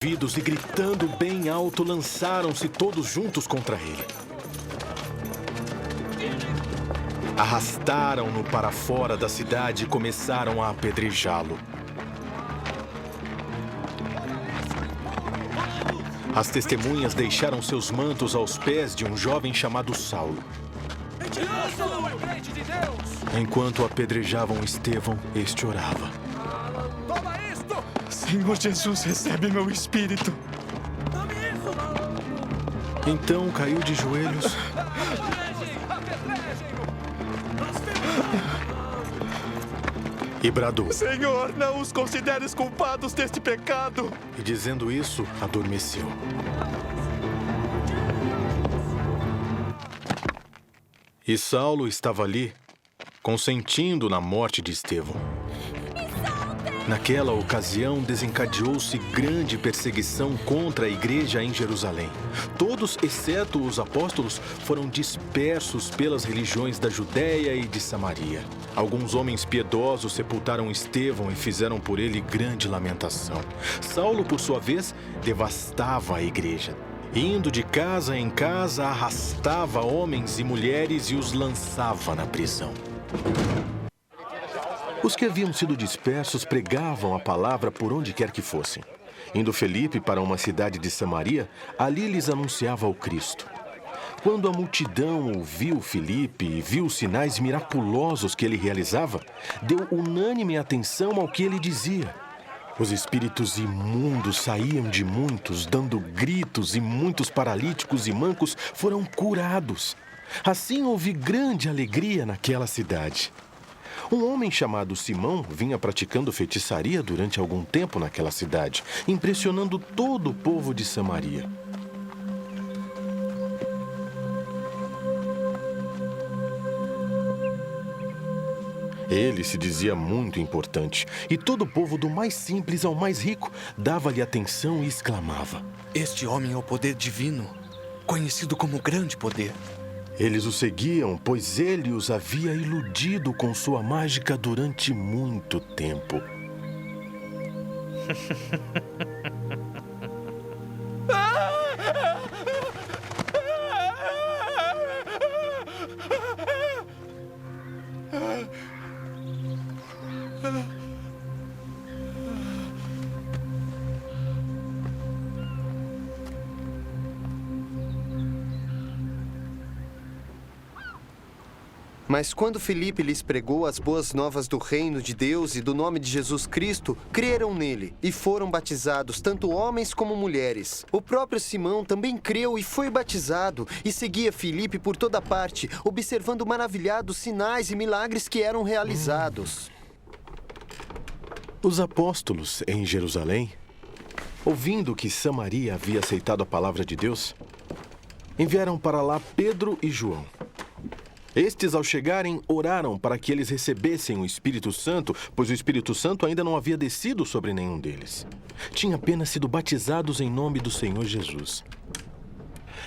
ouvidos e gritando bem alto, lançaram-se todos juntos contra ele. Arrastaram-no para fora da cidade e começaram a apedrejá-lo. As testemunhas deixaram seus mantos aos pés de um jovem chamado Saulo. Enquanto apedrejavam Estevão, este orava: Senhor Jesus, recebe meu espírito. Então caiu de joelhos e bradou. Senhor, não os consideres culpados deste pecado. E dizendo isso, adormeceu. E Saulo estava ali, consentindo na morte de Estevão. Naquela ocasião, desencadeou-se grande perseguição contra a igreja em Jerusalém. Todos, exceto os apóstolos, foram dispersos pelas religiões da Judéia e de Samaria. Alguns homens piedosos sepultaram Estevão e fizeram por ele grande lamentação. Saulo, por sua vez, devastava a igreja. Indo de casa em casa, arrastava homens e mulheres e os lançava na prisão. Os que haviam sido dispersos pregavam a palavra por onde quer que fossem. Indo Felipe para uma cidade de Samaria, ali lhes anunciava o Cristo. Quando a multidão ouviu Felipe e viu os sinais miraculosos que ele realizava, deu unânime atenção ao que ele dizia. Os espíritos imundos saíam de muitos, dando gritos, e muitos paralíticos e mancos foram curados. Assim houve grande alegria naquela cidade. Um homem chamado Simão vinha praticando feitiçaria durante algum tempo naquela cidade, impressionando todo o povo de Samaria. Ele se dizia muito importante, e todo o povo, do mais simples ao mais rico, dava-lhe atenção e exclamava: Este homem é o poder divino, conhecido como grande poder. Eles o seguiam, pois ele os havia iludido com sua mágica durante muito tempo. Mas quando Filipe lhes pregou as boas novas do reino de Deus e do nome de Jesus Cristo, creram nele e foram batizados tanto homens como mulheres. O próprio Simão também creu e foi batizado e seguia Filipe por toda parte, observando maravilhados sinais e milagres que eram realizados. Os apóstolos em Jerusalém, ouvindo que Samaria havia aceitado a palavra de Deus, enviaram para lá Pedro e João. Estes, ao chegarem, oraram para que eles recebessem o Espírito Santo, pois o Espírito Santo ainda não havia descido sobre nenhum deles. Tinha apenas sido batizados em nome do Senhor Jesus.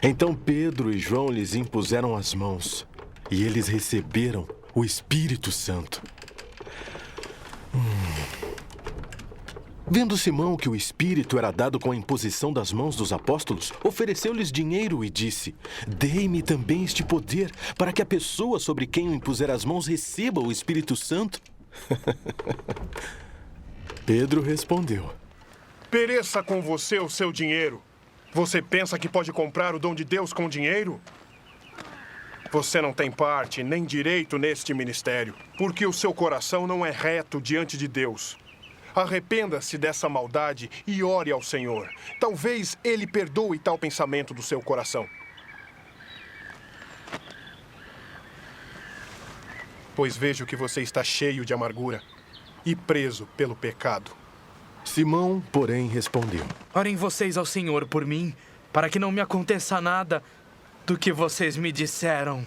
Então Pedro e João lhes impuseram as mãos, e eles receberam o Espírito Santo. Vendo Simão que o Espírito era dado com a imposição das mãos dos apóstolos, ofereceu-lhes dinheiro e disse: Dei-me também este poder, para que a pessoa sobre quem eu impuser as mãos receba o Espírito Santo. Pedro respondeu: Pereça com você o seu dinheiro. Você pensa que pode comprar o dom de Deus com dinheiro? Você não tem parte nem direito neste ministério, porque o seu coração não é reto diante de Deus. Arrependa-se dessa maldade e ore ao Senhor. Talvez Ele perdoe tal pensamento do seu coração. Pois vejo que você está cheio de amargura e preso pelo pecado. Simão, porém, respondeu: Orem vocês ao Senhor por mim, para que não me aconteça nada do que vocês me disseram.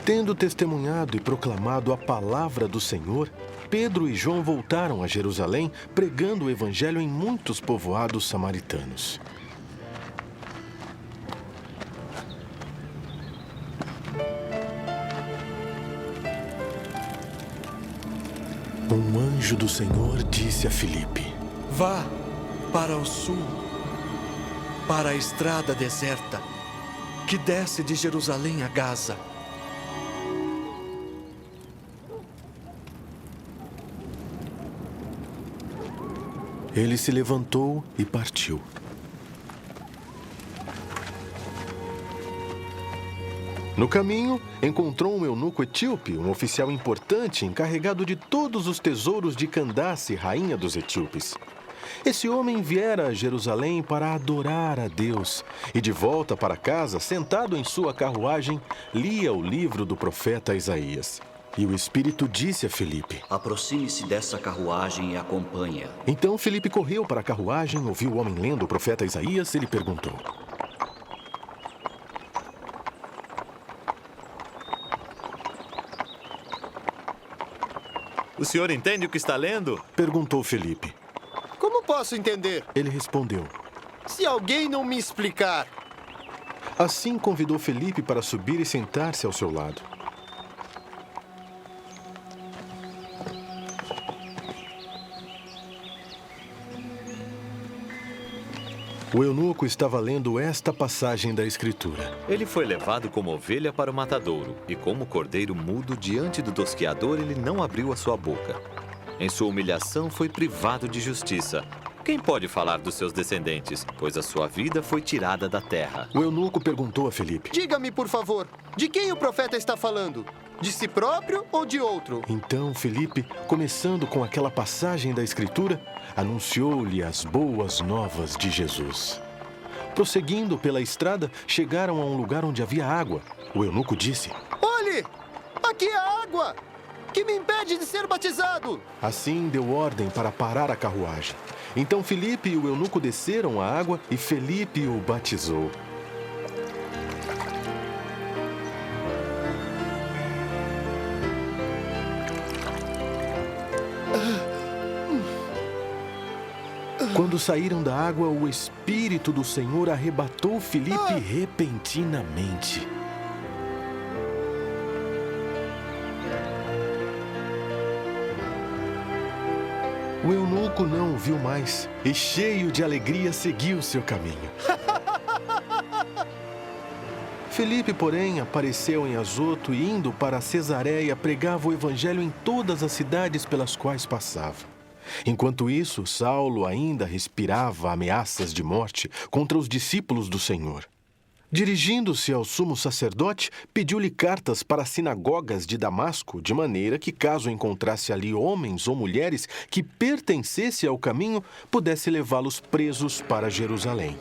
Tendo testemunhado e proclamado a palavra do Senhor, Pedro e João voltaram a Jerusalém, pregando o evangelho em muitos povoados samaritanos. Um anjo anjo do Senhor disse a Filipe: Vá para o sul, para a estrada deserta, que desce de Jerusalém a Gaza. Ele se levantou e partiu. No caminho, encontrou um eunuco etíope, um oficial importante encarregado de todos os tesouros de Candace, rainha dos etíopes. Esse homem viera a Jerusalém para adorar a Deus e, de volta para casa, sentado em sua carruagem, lia o livro do profeta Isaías. E o Espírito disse a Filipe: Aproxime-se dessa carruagem e acompanhe-a. Então Filipe correu para a carruagem, ouviu o homem lendo o profeta Isaías e lhe perguntou: O senhor entende o que está lendo? Perguntou Filipe. Como posso entender? Ele respondeu. Se alguém não me explicar. Assim convidou Filipe para subir e sentar-se ao seu lado. O eunuco estava lendo esta passagem da Escritura. Ele foi levado como ovelha para o matadouro, e como cordeiro mudo diante do tosqueador, ele não abriu a sua boca. Em sua humilhação foi privado de justiça. Quem pode falar dos seus descendentes? Pois a sua vida foi tirada da terra. O eunuco perguntou a Filipe: Diga-me, por favor, de quem o profeta está falando? De si próprio ou de outro? Então Filipe, começando com aquela passagem da Escritura, anunciou-lhe as boas novas de Jesus. Prosseguindo pela estrada, chegaram a um lugar onde havia água. O eunuco disse: Olhe! Aqui há água! Que me impede de ser batizado? Assim deu ordem para parar a carruagem. Então Filipe e o eunuco desceram à água e Filipe o batizou. Quando saíram da água, o Espírito do Senhor arrebatou Filipe repentinamente. O eunuco não o viu mais e, cheio de alegria, seguiu seu caminho. Filipe, porém, apareceu em Azoto e, indo para Cesareia, pregava o evangelho em todas as cidades pelas quais passava. Enquanto isso, Saulo ainda respirava ameaças de morte contra os discípulos do Senhor. Dirigindo-se ao sumo sacerdote, pediu-lhe cartas para as sinagogas de Damasco, de maneira que, caso encontrasse ali homens ou mulheres que pertencessem ao caminho, pudesse levá-los presos para Jerusalém.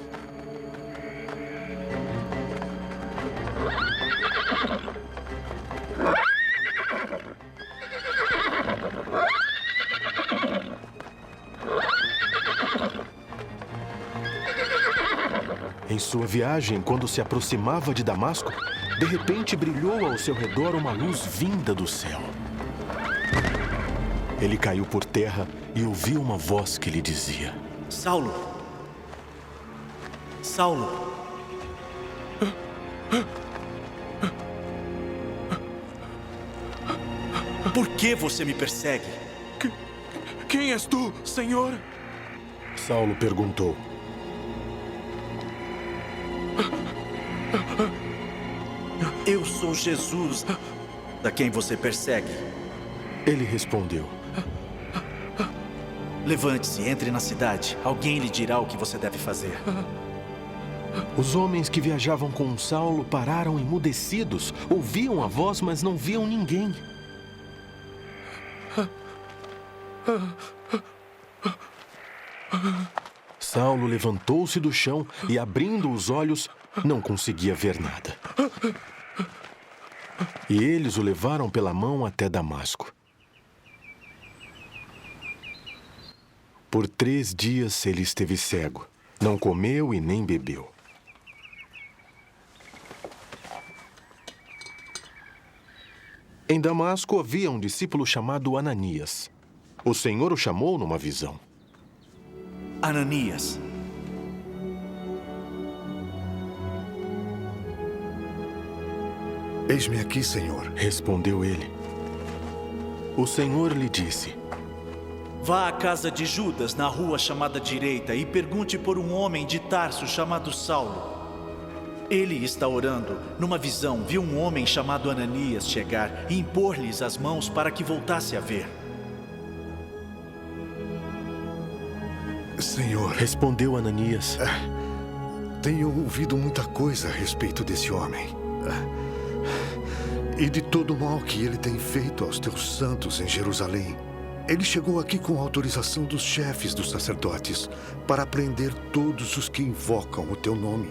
Em sua viagem, quando se aproximava de Damasco, de repente brilhou ao seu redor uma luz vinda do céu. Ele caiu por terra e ouviu uma voz que lhe dizia: Saulo! Saulo! Por que você me persegue? Quem és tu, Senhor? Saulo perguntou. Eu sou Jesus, da quem você persegue. Ele respondeu: Levante-se, entre na cidade. Alguém lhe dirá o que você deve fazer. Os homens que viajavam com Saulo pararam emudecidos, ouviam a voz, mas não viam ninguém. Saulo levantou-se do chão e, abrindo os olhos, não conseguia ver nada. E eles o levaram pela mão até Damasco. Por 3 dias ele esteve cego, não comeu e nem bebeu. Em Damasco havia um discípulo chamado Ananias. O Senhor o chamou numa visão. Ananias. Eis-me aqui, Senhor. Respondeu ele. O Senhor lhe disse: Vá à casa de Judas, na rua chamada Direita, e pergunte por um homem de Tarso chamado Saulo. Ele está orando. Numa visão, viu um homem chamado Ananias chegar e impor-lhes as mãos para que voltasse a ver. Senhor, Respondeu Ananias: tenho ouvido muita coisa a respeito desse homem. E de todo o mal que ele tem feito aos teus santos em Jerusalém. Ele chegou aqui com autorização dos chefes dos sacerdotes para prender todos os que invocam o teu nome.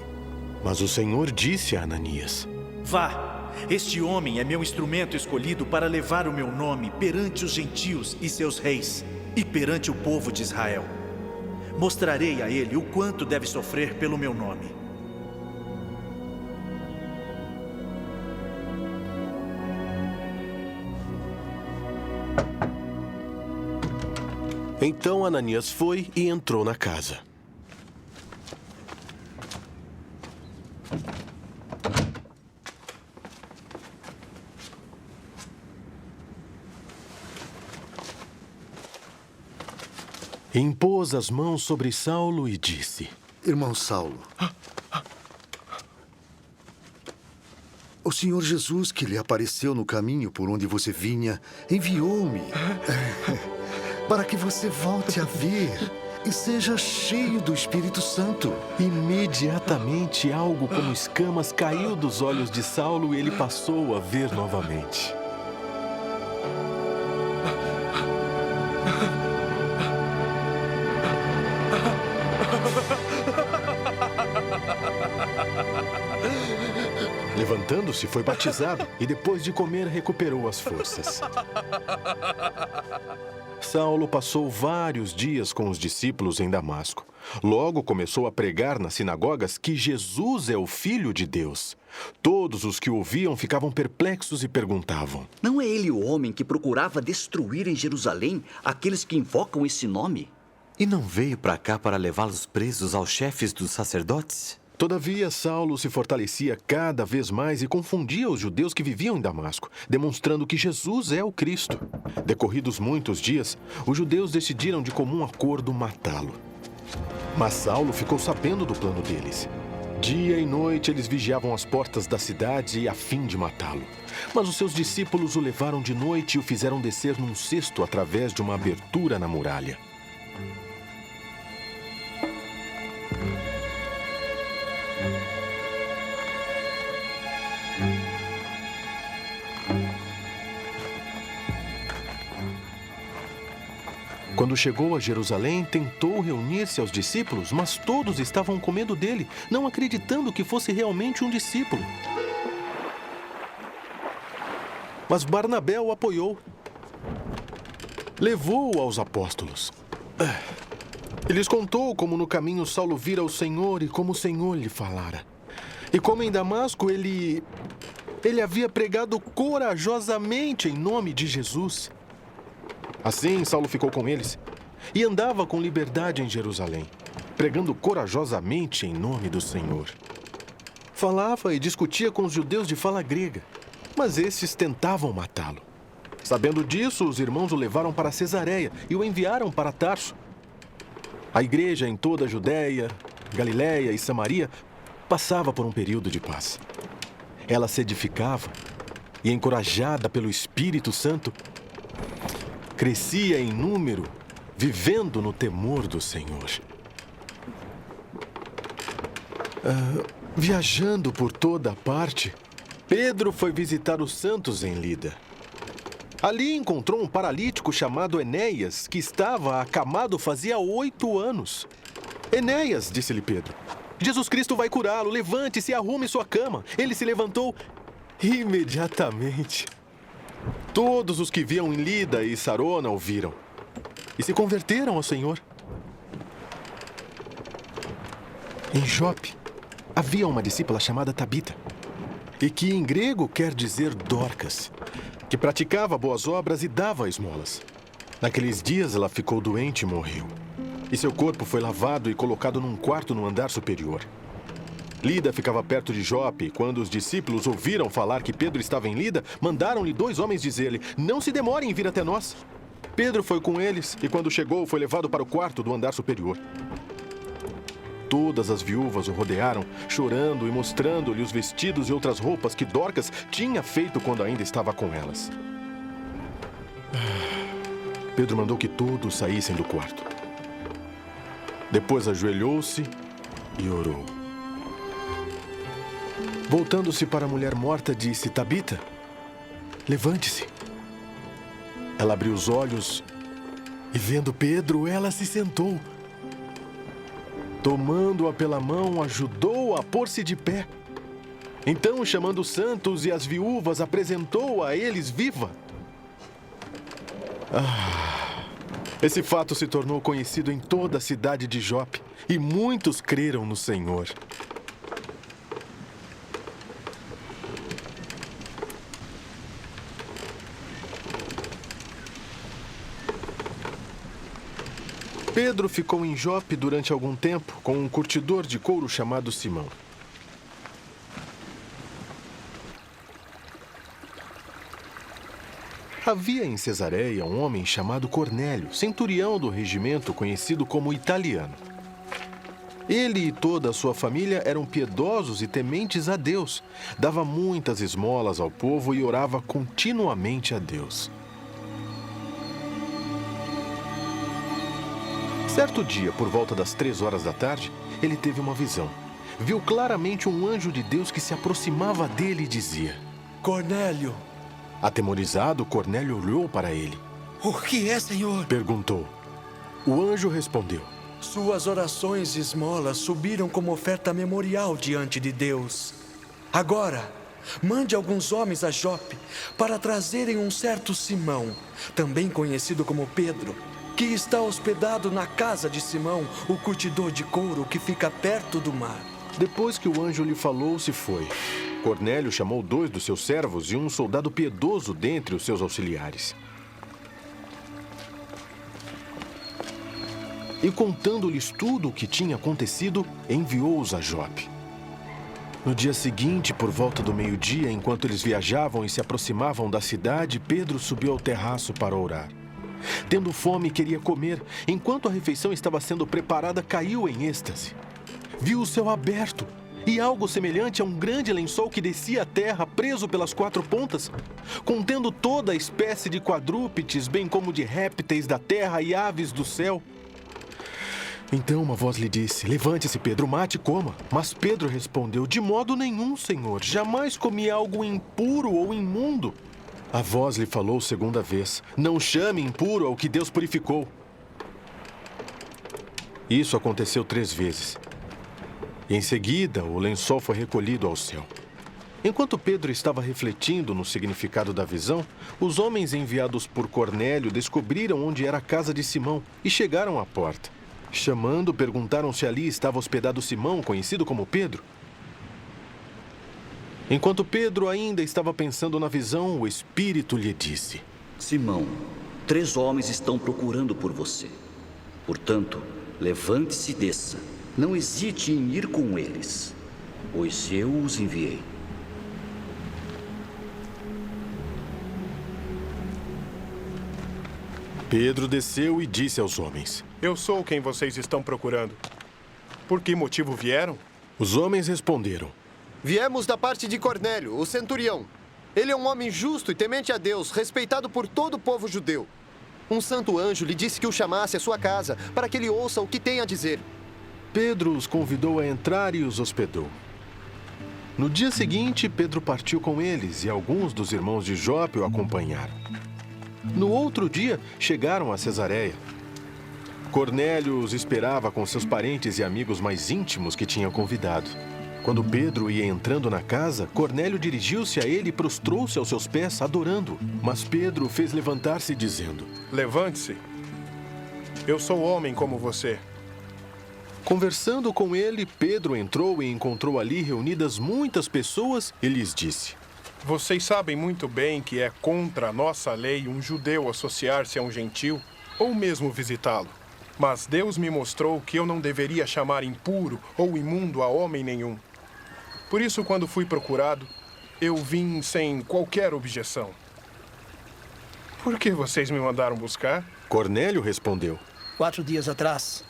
Mas o Senhor disse a Ananias: Vá, este homem é meu instrumento escolhido para levar o meu nome perante os gentios e seus reis, e perante o povo de Israel. Mostrarei a ele o quanto deve sofrer pelo meu nome. Então Ananias foi e entrou na casa. Impôs as mãos sobre Saulo e disse: Irmão Saulo, o Senhor Jesus, que lhe apareceu no caminho por onde você vinha, enviou-me para que você volte a ver e seja cheio do Espírito Santo. Imediatamente algo como escamas caiu dos olhos de Saulo e ele passou a ver novamente. Levantando-se, foi batizado e depois de comer recuperou as forças. Saulo passou vários dias com os discípulos em Damasco. Logo começou a pregar nas sinagogas que Jesus é o Filho de Deus. Todos os que o ouviam ficavam perplexos e perguntavam: Não é ele o homem que procurava destruir em Jerusalém aqueles que invocam esse nome? E não veio para cá para levá-los presos aos chefes dos sacerdotes? Todavia, Saulo se fortalecia cada vez mais e confundia os judeus que viviam em Damasco, demonstrando que Jesus é o Cristo. Decorridos muitos dias, os judeus decidiram de comum acordo matá-lo. Mas Saulo ficou sabendo do plano deles. Dia e noite eles vigiavam as portas da cidade a fim de matá-lo. Mas os seus discípulos o levaram de noite e o fizeram descer num cesto através de uma abertura na muralha. Quando chegou a Jerusalém, tentou reunir-se aos discípulos, mas todos estavam com medo dele, não acreditando que fosse realmente um discípulo. Mas Barnabé o apoiou. Levou-o aos apóstolos. E lhes contou como no caminho Saulo vira o Senhor e como o Senhor lhe falara. E como em Damasco ele havia pregado corajosamente em nome de Jesus. Assim, Saulo ficou com eles e andava com liberdade em Jerusalém, pregando corajosamente em nome do Senhor. Falava e discutia com os judeus de fala grega, mas esses tentavam matá-lo. Sabendo disso, os irmãos o levaram para Cesareia e o enviaram para Tarso. A igreja em toda a Judéia, Galiléia e Samaria passava por um período de paz. Ela se edificava e, encorajada pelo Espírito Santo, crescia em número, vivendo no temor do Senhor. Viajando por toda parte, Pedro foi visitar os santos em Lida. Ali encontrou um paralítico chamado Enéas, que estava acamado fazia 8 anos. Enéas, disse-lhe Pedro, Jesus Cristo vai curá-lo, levante-se e arrume sua cama. Ele se levantou imediatamente. Todos os que viam em Lida e Sarona o viram e se converteram ao Senhor. Em Jope havia uma discípula chamada Tabita, e que em grego quer dizer Dorcas, que praticava boas obras e dava esmolas. Naqueles dias ela ficou doente e morreu, e seu corpo foi lavado e colocado num quarto no andar superior. Lida ficava perto de Jope, e quando os discípulos ouviram falar que Pedro estava em Lida, mandaram-lhe 2 homens dizer-lhe: Não se demore em vir até nós. Pedro foi com eles e, quando chegou, foi levado para o quarto do andar superior. Todas as viúvas o rodearam, chorando e mostrando-lhe os vestidos e outras roupas que Dorcas tinha feito quando ainda estava com elas. Pedro mandou que todos saíssem do quarto. Depois ajoelhou-se e orou. Voltando-se para a mulher morta, disse: Tabita, levante-se. Ela abriu os olhos e, vendo Pedro, ela se sentou. Tomando-a pela mão, ajudou-a a pôr-se de pé. Então, chamando os santos e as viúvas, apresentou-a a eles viva. Esse fato se tornou conhecido em toda a cidade de Jope, e muitos creram no Senhor. Pedro ficou em Jope durante algum tempo com um curtidor de couro chamado Simão. Havia em Cesareia um homem chamado Cornélio, centurião do regimento conhecido como Italiano. Ele e toda a sua família eram piedosos e tementes a Deus. Dava muitas esmolas ao povo e orava continuamente a Deus. Certo dia, por volta das 3 horas da tarde, ele teve uma visão. Viu claramente um anjo de Deus que se aproximava dele e dizia: Cornélio! Atemorizado, Cornélio olhou para ele. O que é, Senhor? Perguntou. O anjo respondeu: Suas orações e esmolas subiram como oferta memorial diante de Deus. Agora, mande alguns homens a Jope para trazerem um certo Simão, também conhecido como Pedro, que está hospedado na casa de Simão, o curtidor de couro que fica perto do mar. Depois que o anjo lhe falou, se foi. Cornélio chamou 2 dos seus servos e um soldado piedoso dentre os seus auxiliares. E contando-lhes tudo o que tinha acontecido, enviou-os a Jope. No dia seguinte, por volta do meio-dia, enquanto eles viajavam e se aproximavam da cidade, Pedro subiu ao terraço para orar. Tendo fome, queria comer. Enquanto a refeição estava sendo preparada, caiu em êxtase. Viu o céu aberto e algo semelhante a um grande lençol que descia à terra, preso pelas 4 pontas, contendo toda a espécie de quadrúpedes, bem como de répteis da terra e aves do céu. Então uma voz lhe disse: Levante-se, Pedro, mate e coma. Mas Pedro respondeu: De modo nenhum, Senhor. Jamais comi algo impuro ou imundo. A voz lhe falou segunda vez: Não chame impuro ao que Deus purificou. Isso aconteceu 3 vezes. E em seguida, o lençol foi recolhido ao céu. Enquanto Pedro estava refletindo no significado da visão, os homens enviados por Cornélio descobriram onde era a casa de Simão e chegaram à porta. Chamando, perguntaram se ali estava hospedado Simão, conhecido como Pedro. Enquanto Pedro ainda estava pensando na visão, o Espírito lhe disse: Simão, 3 homens estão procurando por você. Portanto, levante-se e desça. Não hesite em ir com eles, pois eu os enviei. Pedro desceu e disse aos homens: Eu sou quem vocês estão procurando. Por que motivo vieram? Os homens responderam: Viemos da parte de Cornélio, o centurião. Ele é um homem justo e temente a Deus, respeitado por todo o povo judeu. Um santo anjo lhe disse que o chamasse à sua casa, para que ele ouça o que tem a dizer. Pedro os convidou a entrar e os hospedou. No dia seguinte, Pedro partiu com eles e alguns dos irmãos de Jope o acompanharam. No outro dia, chegaram a Cesareia. Cornélio os esperava com seus parentes e amigos mais íntimos que tinha convidado. Quando Pedro ia entrando na casa, Cornélio dirigiu-se a ele e prostrou-se aos seus pés, adorando-o. Mas Pedro o fez levantar-se, dizendo: Levante-se. Eu sou homem como você. Conversando com ele, Pedro entrou e encontrou ali reunidas muitas pessoas e lhes disse: Vocês sabem muito bem que é contra a nossa lei um judeu associar-se a um gentil ou mesmo visitá-lo. Mas Deus me mostrou que eu não deveria chamar impuro ou imundo a homem nenhum. Por isso, quando fui procurado, eu vim sem qualquer objeção. Por que vocês me mandaram buscar? Cornélio respondeu. 4 dias atrás,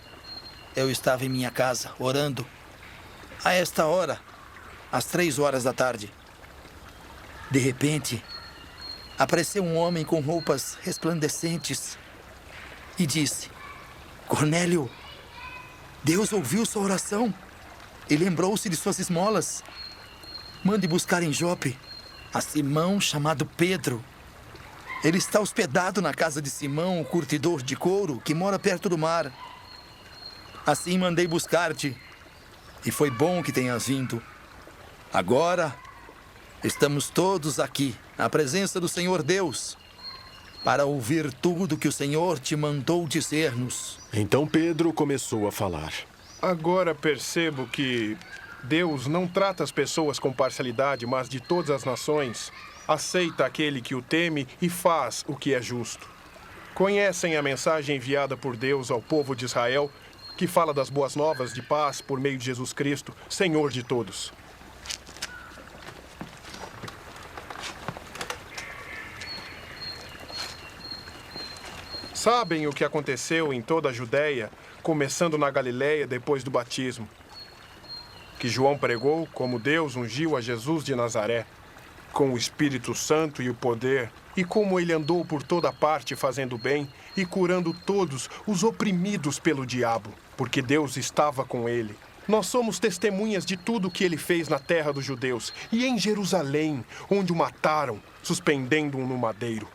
eu estava em minha casa, orando. A esta hora, às 3 horas da tarde. De repente, apareceu um homem com roupas resplandecentes e disse: Cornélio, Deus ouviu sua oração e lembrou-se de suas esmolas. Mande buscar em Jope a Simão, chamado Pedro. Ele está hospedado na casa de Simão, o curtidor de couro, que mora perto do mar. Assim mandei buscar-te, e foi bom que tenhas vindo. Agora, estamos todos aqui, na presença do Senhor Deus, para ouvir tudo que o Senhor te mandou dizer-nos. Então Pedro começou a falar. Agora percebo que Deus não trata as pessoas com parcialidade, mas de todas as nações. Aceita aquele que o teme e faz o que é justo. Conhecem a mensagem enviada por Deus ao povo de Israel, que fala das boas novas de paz por meio de Jesus Cristo, Senhor de todos. Sabem o que aconteceu em toda a Judéia, começando na Galiléia depois do batismo. Que João pregou como Deus ungiu a Jesus de Nazaré, com o Espírito Santo e o poder, e como ele andou por toda parte fazendo bem e curando todos os oprimidos pelo diabo, porque Deus estava com ele. Nós somos testemunhas de tudo o que ele fez na terra dos judeus e em Jerusalém, onde o mataram, suspendendo-o no madeiro.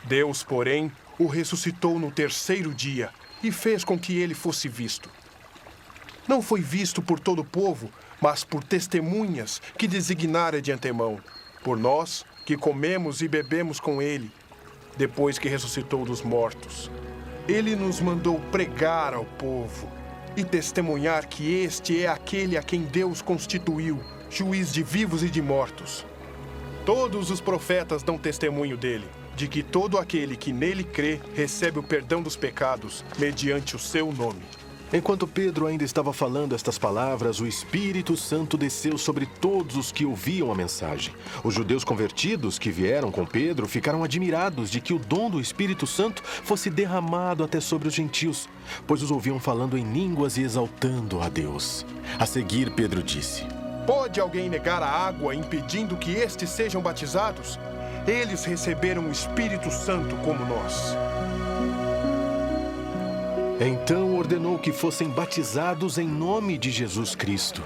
Deus, porém, o ressuscitou no 3º dia e fez com que ele fosse visto. Não foi visto por todo o povo, mas por testemunhas que designara de antemão, por nós que comemos e bebemos com ele, depois que ressuscitou dos mortos. Ele nos mandou pregar ao povo e testemunhar que este é aquele a quem Deus constituiu, juiz de vivos e de mortos. Todos os profetas dão testemunho dele, de que todo aquele que nele crê recebe o perdão dos pecados, mediante o seu nome. Enquanto Pedro ainda estava falando estas palavras, o Espírito Santo desceu sobre todos os que ouviam a mensagem. Os judeus convertidos que vieram com Pedro ficaram admirados de que o dom do Espírito Santo fosse derramado até sobre os gentios, pois os ouviam falando em línguas e exaltando a Deus. A seguir, Pedro disse: Pode alguém negar a água impedindo que estes sejam batizados? Eles receberam o Espírito Santo como nós. Então ordenou que fossem batizados em nome de Jesus Cristo.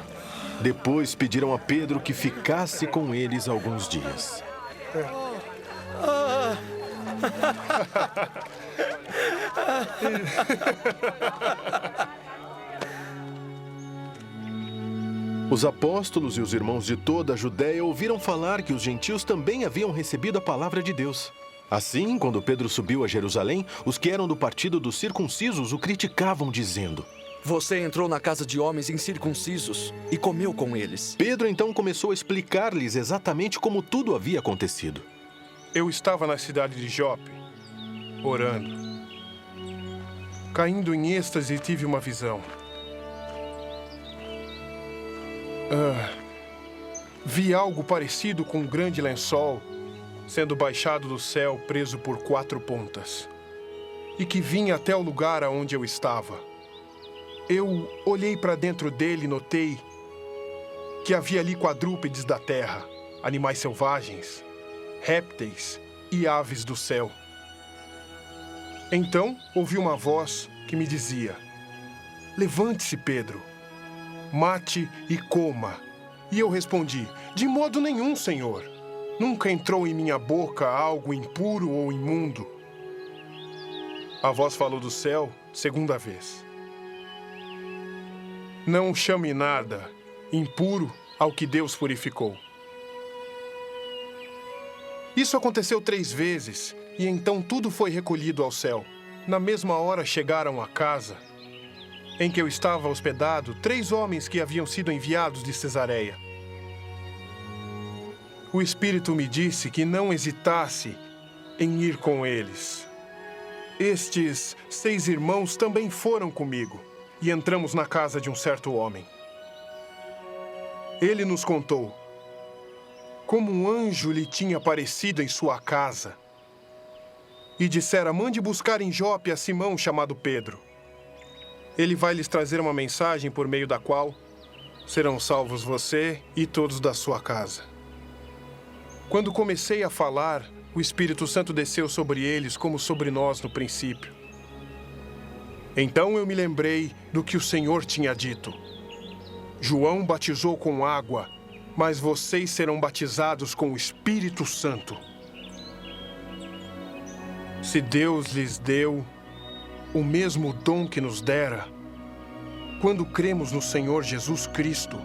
Depois pediram a Pedro que ficasse com eles alguns dias. Os apóstolos e os irmãos de toda a Judéia ouviram falar que os gentios também haviam recebido a palavra de Deus. Assim, quando Pedro subiu a Jerusalém, os que eram do partido dos circuncisos o criticavam, dizendo: Você entrou na casa de homens incircuncisos e comeu com eles. Pedro então começou a explicar-lhes exatamente como tudo havia acontecido. Eu estava na cidade de Jope, orando. Caindo em êxtase, tive uma visão. Vi algo parecido com um grande lençol sendo baixado do céu, preso por 4 pontas, e que vinha até o lugar aonde eu estava. Eu olhei para dentro dele e notei que havia ali quadrúpedes da terra, animais selvagens, répteis e aves do céu. Então, ouvi uma voz que me dizia: Levante-se, Pedro, mate e coma. E eu respondi: De modo nenhum, Senhor. Nunca entrou em minha boca algo impuro ou imundo. A voz falou do céu, 2ª vez: Não chame nada impuro ao que Deus purificou. Isso aconteceu 3 vezes, e então tudo foi recolhido ao céu. Na mesma hora chegaram à casa em que eu estava hospedado 3 homens que haviam sido enviados de Cesareia. O Espírito me disse que não hesitasse em ir com eles. Estes 6 irmãos também foram comigo, e entramos na casa de um certo homem. Ele nos contou como um anjo lhe tinha aparecido em sua casa e dissera: mande buscar em Jope a Simão, chamado Pedro. Ele vai lhes trazer uma mensagem por meio da qual serão salvos você e todos da sua casa. Quando comecei a falar, o Espírito Santo desceu sobre eles como sobre nós no princípio. Então eu me lembrei do que o Senhor tinha dito. João batizou com água, mas vocês serão batizados com o Espírito Santo. Se Deus lhes deu o mesmo dom que nos dera, quando cremos no Senhor Jesus Cristo,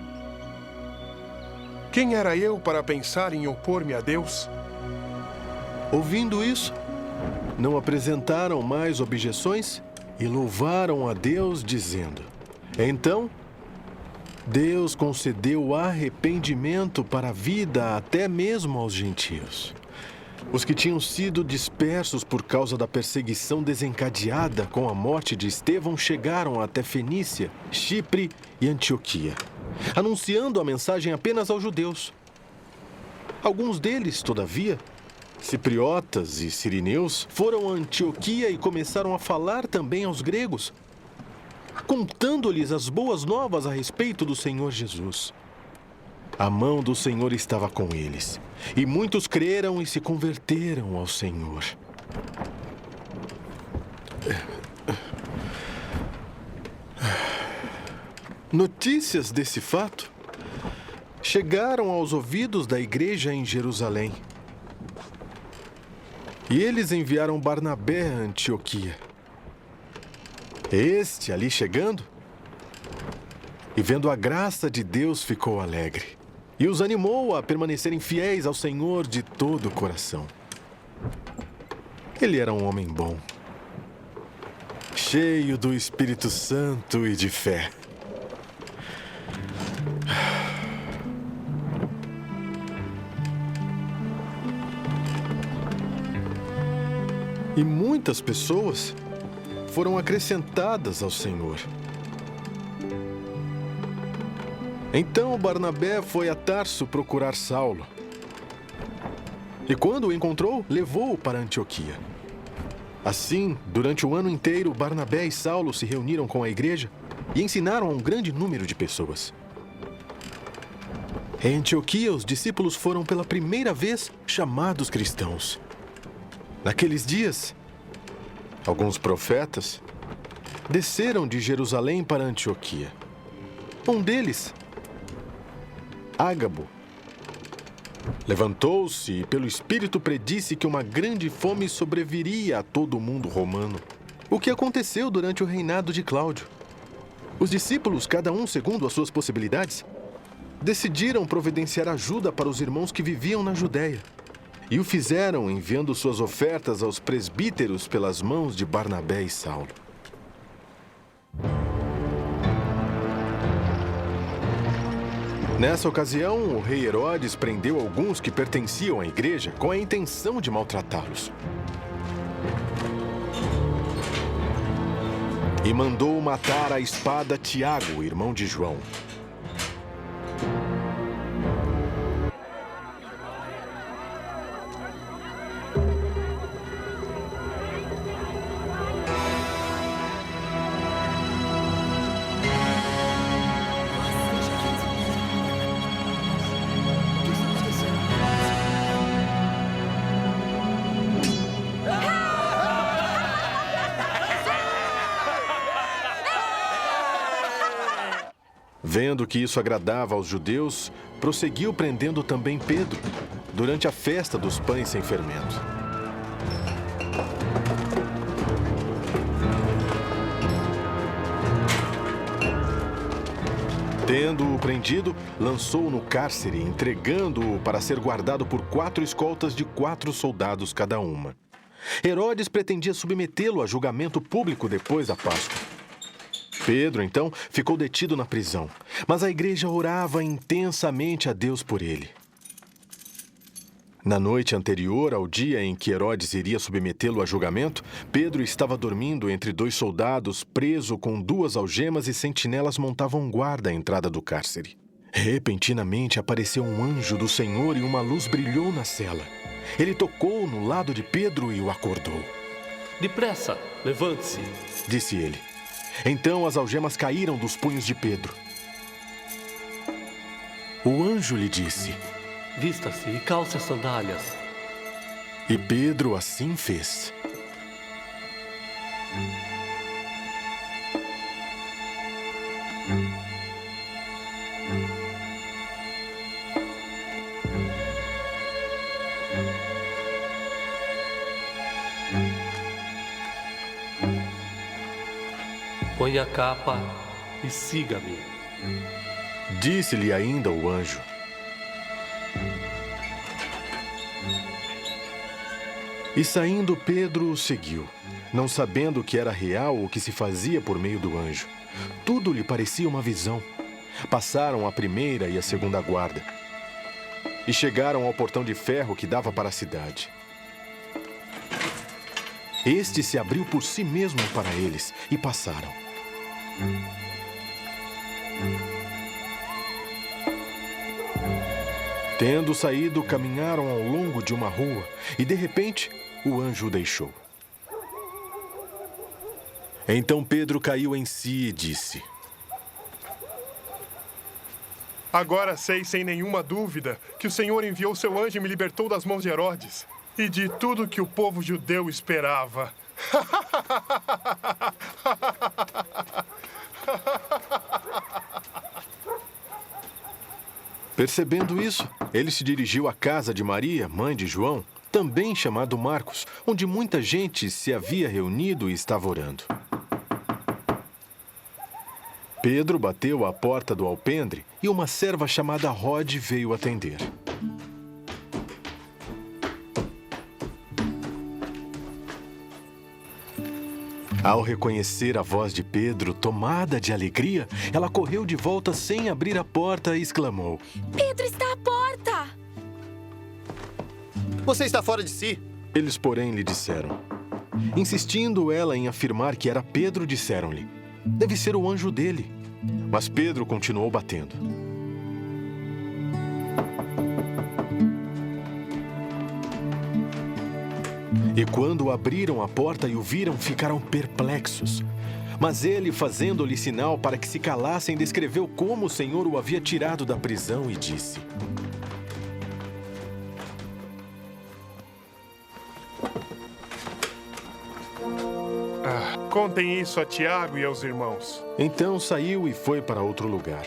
quem era eu para pensar em opor-me a Deus? Ouvindo isso, não apresentaram mais objeções e louvaram a Deus, dizendo: então, Deus concedeu arrependimento para a vida até mesmo aos gentios. Os que tinham sido dispersos por causa da perseguição desencadeada com a morte de Estevão chegaram até Fenícia, Chipre e Antioquia, anunciando a mensagem apenas aos judeus. Alguns deles, todavia, cipriotas e sirineus, foram a Antioquia e começaram a falar também aos gregos, contando-lhes as boas novas a respeito do Senhor Jesus. A mão do Senhor estava com eles, e muitos creram e se converteram ao Senhor. Notícias desse fato chegaram aos ouvidos da igreja em Jerusalém. E eles enviaram Barnabé a Antioquia. Este, ali chegando, e vendo a graça de Deus, ficou alegre e os animou a permanecerem fiéis ao Senhor de todo o coração. Ele era um homem bom, cheio do Espírito Santo e de fé. E muitas pessoas foram acrescentadas ao Senhor. Então Barnabé foi a Tarso procurar Saulo. E quando o encontrou, levou-o para Antioquia. Assim, durante o ano inteiro, Barnabé e Saulo se reuniram com a igreja e ensinaram a um grande número de pessoas. Em Antioquia, os discípulos foram pela primeira vez chamados cristãos. Naqueles dias, alguns profetas desceram de Jerusalém para Antioquia. Um deles, Ágabo, levantou-se e pelo Espírito predisse que uma grande fome sobreviria a todo o mundo romano, o que aconteceu durante o reinado de Cláudio. Os discípulos, cada um segundo as suas possibilidades, decidiram providenciar ajuda para os irmãos que viviam na Judéia. E o fizeram enviando suas ofertas aos presbíteros pelas mãos de Barnabé e Saulo. Nessa ocasião, o rei Herodes prendeu alguns que pertenciam à igreja com a intenção de maltratá-los. E mandou matar à espada Tiago, irmão de João. Vendo que isso agradava aos judeus, prosseguiu prendendo também Pedro, durante a festa dos pães sem fermento. Tendo-o prendido, lançou-o no cárcere, entregando-o para ser guardado por 4 escoltas de 4 soldados cada uma. Herodes pretendia submetê-lo a julgamento público depois da Páscoa. Pedro, então, ficou detido na prisão, mas a igreja orava intensamente a Deus por ele. Na noite anterior ao dia em que Herodes iria submetê-lo a julgamento, Pedro estava dormindo entre 2 soldados, preso com 2 algemas, e sentinelas montavam guarda à entrada do cárcere. Repentinamente apareceu um anjo do Senhor e uma luz brilhou na cela. Ele tocou no lado de Pedro e o acordou. Depressa, levante-se, disse ele. Então as algemas caíram dos punhos de Pedro. O anjo lhe disse: vista-se e calce as sandálias. E Pedro assim fez. Põe a capa e siga-me. Disse-lhe ainda o anjo: e saindo Pedro o seguiu, não sabendo que era real o que se fazia por meio do anjo. Tudo lhe parecia uma visão. Passaram a primeira e a segunda guarda e chegaram ao portão de ferro que dava para a cidade. Este se abriu por si mesmo para eles e passaram. Tendo saído, caminharam ao longo de uma rua e, de repente, o anjo o deixou. Então Pedro caiu em si e disse: agora sei sem nenhuma dúvida que o Senhor enviou seu anjo e me libertou das mãos de Herodes e de tudo que o povo judeu esperava. Percebendo isso, ele se dirigiu à casa de Maria, mãe de João, também chamado Marcos, onde muita gente se havia reunido e estava orando. Pedro bateu à porta do alpendre e uma serva chamada Rode veio atender. Ao reconhecer a voz de Pedro, tomada de alegria, ela correu de volta sem abrir a porta e exclamou: Pedro está à porta! Você está fora de si. Eles, porém, lhe disseram. Insistindo ela em afirmar que era Pedro, disseram-lhe: deve ser o anjo dele. Mas Pedro continuou batendo. E quando abriram a porta e o viram, ficaram perplexos. Mas ele, fazendo-lhe sinal para que se calassem, descreveu como o Senhor o havia tirado da prisão e disse: Contem isso a Tiago e aos irmãos. Então saiu e foi para outro lugar.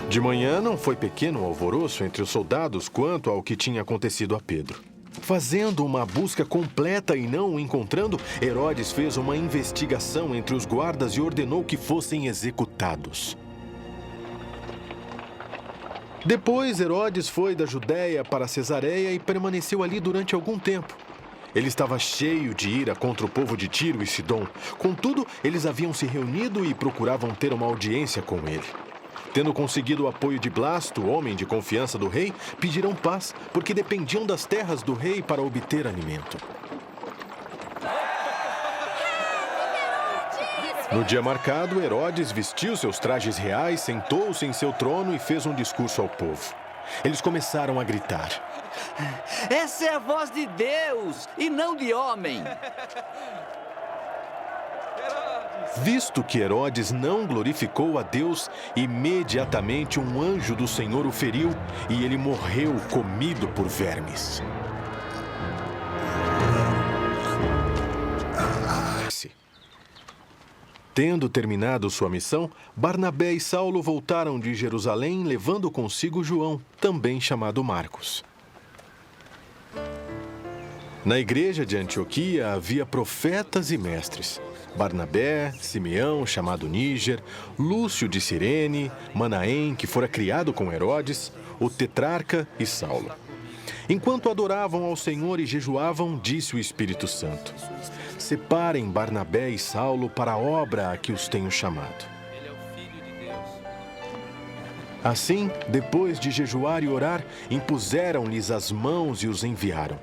De manhã não foi pequeno o alvoroço entre os soldados quanto ao que tinha acontecido a Pedro. Fazendo uma busca completa e não o encontrando, Herodes fez uma investigação entre os guardas e ordenou que fossem executados. Depois, Herodes foi da Judéia para Cesareia e permaneceu ali durante algum tempo. Ele estava cheio de ira contra o povo de Tiro e Sidom. Contudo, eles haviam se reunido e procuravam ter uma audiência com ele. Tendo conseguido o apoio de Blasto, homem de confiança do rei, pediram paz, porque dependiam das terras do rei para obter alimento. No dia marcado, Herodes vestiu seus trajes reais, sentou-se em seu trono e fez um discurso ao povo. Eles começaram a gritar: essa é a voz de Deus e não de homem. Visto que Herodes não glorificou a Deus, imediatamente um anjo do Senhor o feriu e ele morreu comido por vermes. Tendo terminado sua missão, Barnabé e Saulo voltaram de Jerusalém, levando consigo João, também chamado Marcos. Na igreja de Antioquia havia profetas e mestres: Barnabé, Simeão, chamado Níger, Lúcio de Cirene, Manaém, que fora criado com Herodes, o tetrarca e Saulo. Enquanto adoravam ao Senhor e jejuavam, disse o Espírito Santo: separem Barnabé e Saulo para a obra a que os tenho chamado. Assim, depois de jejuar e orar, impuseram-lhes as mãos e os enviaram.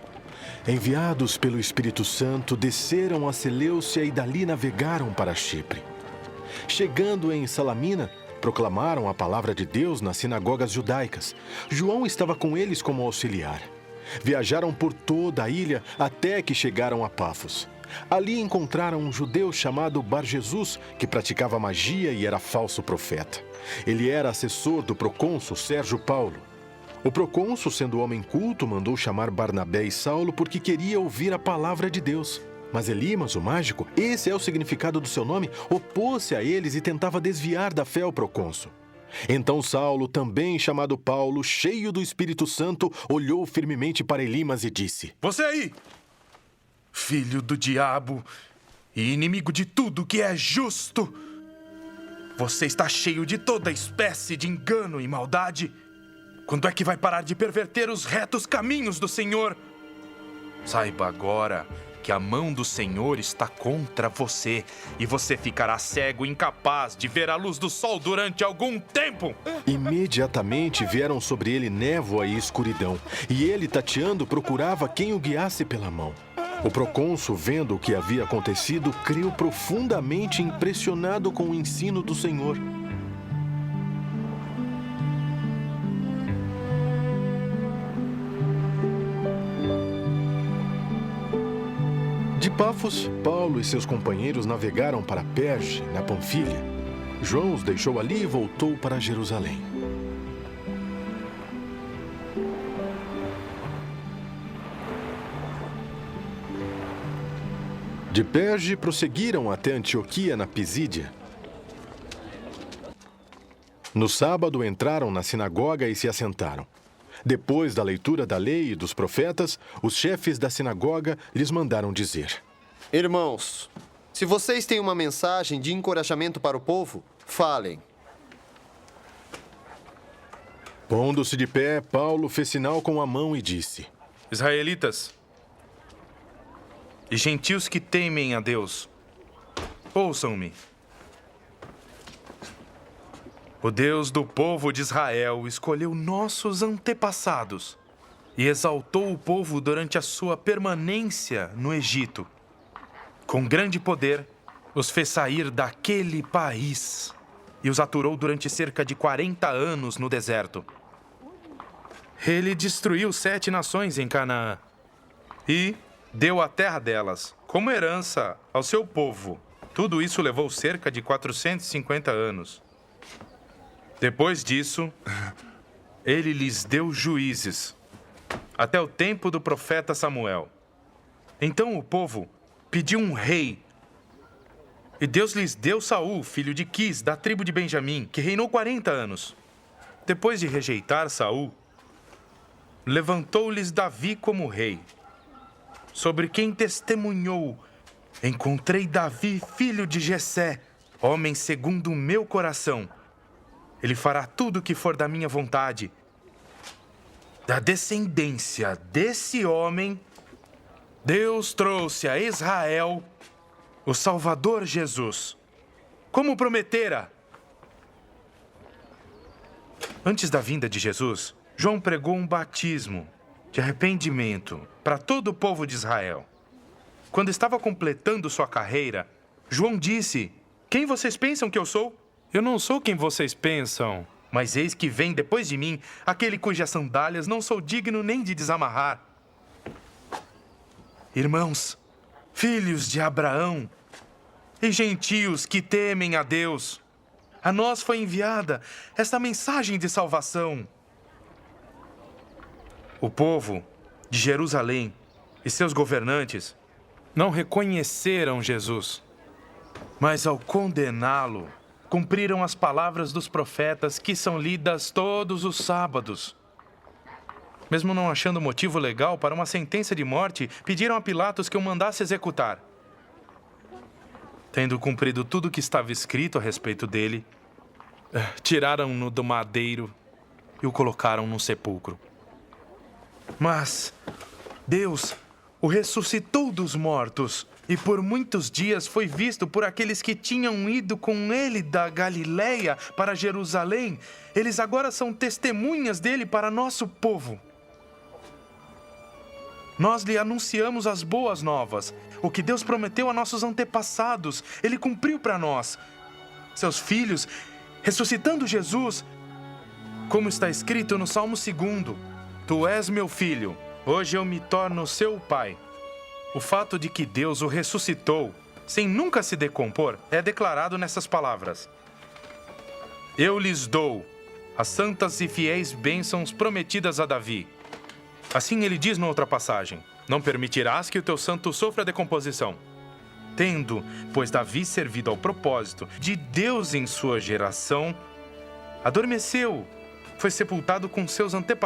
Enviados pelo Espírito Santo, desceram a Seleucia e dali navegaram para Chipre. Chegando em Salamina, proclamaram a palavra de Deus nas sinagogas judaicas. João estava com eles como auxiliar. Viajaram por toda a ilha até que chegaram a Pafos. Ali encontraram um judeu chamado Bar-Jesus, que praticava magia e era falso profeta. Ele era assessor do procônsul Sérgio Paulo. O procônsul, sendo homem culto, mandou chamar Barnabé e Saulo porque queria ouvir a palavra de Deus. Mas Elimas, o mágico, esse é o significado do seu nome, opôs-se a eles e tentava desviar da fé o procônsul. Então Saulo, também chamado Paulo, cheio do Espírito Santo, olhou firmemente para Elimas e disse: Você aí, filho do diabo e inimigo de tudo que é justo, você está cheio de toda espécie de engano e maldade. Quando é que vai parar de perverter os retos caminhos do Senhor? Saiba agora que a mão do Senhor está contra você e você ficará cego e incapaz de ver a luz do sol durante algum tempo. Imediatamente vieram sobre ele névoa e escuridão, e ele, tateando, procurava quem o guiasse pela mão. O procônsul, vendo o que havia acontecido, creu profundamente impressionado com o ensino do Senhor. De Pafos, Paulo e seus companheiros navegaram para Perge, na Panfilha. João os deixou ali e voltou para Jerusalém. De Perge, prosseguiram até Antioquia, na Pisídia. No sábado, entraram na sinagoga e se assentaram. Depois da leitura da lei e dos profetas, os chefes da sinagoga lhes mandaram dizer: Irmãos, se vocês têm uma mensagem de encorajamento para o povo, falem. Pondo-se de pé, Paulo fez sinal com a mão e disse: Israelitas e gentios que temem a Deus, ouçam-me. O Deus do povo de Israel escolheu nossos antepassados e exaltou o povo durante a sua permanência no Egito. Com grande poder, os fez sair daquele país e os aturou durante cerca de 40 anos no deserto. Ele destruiu 7 nações em Canaã e deu a terra delas como herança ao seu povo. Tudo isso levou cerca de 450 anos. Depois disso, ele lhes deu juízes, até o tempo do profeta Samuel. Então o povo pediu um rei, e Deus lhes deu Saul, filho de Quis, da tribo de Benjamim, que reinou 40 anos. Depois de rejeitar Saul, levantou-lhes Davi como rei, sobre quem testemunhou: encontrei Davi, filho de Jessé, homem segundo o meu coração. Ele fará tudo o que for da minha vontade. Da descendência desse homem, Deus trouxe a Israel o Salvador Jesus, como prometera. Antes da vinda de Jesus, João pregou um batismo de arrependimento para todo o povo de Israel. Quando estava completando sua carreira, João disse: Quem vocês pensam que eu sou? Eu não sou quem vocês pensam, mas eis que vem depois de mim aquele cujas sandálias não sou digno nem de desamarrar. Irmãos, filhos de Abraão e gentios que temem a Deus, a nós foi enviada esta mensagem de salvação. O povo de Jerusalém e seus governantes não reconheceram Jesus, mas ao condená-lo, cumpriram as palavras dos profetas que são lidas todos os sábados. Mesmo não achando motivo legal para uma sentença de morte, pediram a Pilatos que o mandasse executar. Tendo cumprido tudo o que estava escrito a respeito dele, tiraram-no do madeiro e o colocaram num sepulcro. Mas Deus o ressuscitou dos mortos e por muitos dias foi visto por aqueles que tinham ido com ele da Galileia para Jerusalém. Eles agora são testemunhas dele para nosso povo. Nós lhe anunciamos as boas novas. O que Deus prometeu a nossos antepassados, ele cumpriu para nós, seus filhos ressuscitando Jesus, como está escrito no Salmo 2: Tu és meu filho, hoje eu me torno seu pai. O fato de que Deus o ressuscitou, sem nunca se decompor, é declarado nessas palavras: Eu lhes dou as santas e fiéis bênçãos prometidas a Davi. Assim ele diz noutra passagem: Não permitirás que o teu santo sofra decomposição. Tendo, pois, Davi servido ao propósito de Deus em sua geração, adormeceu, foi sepultado com seus antepassados.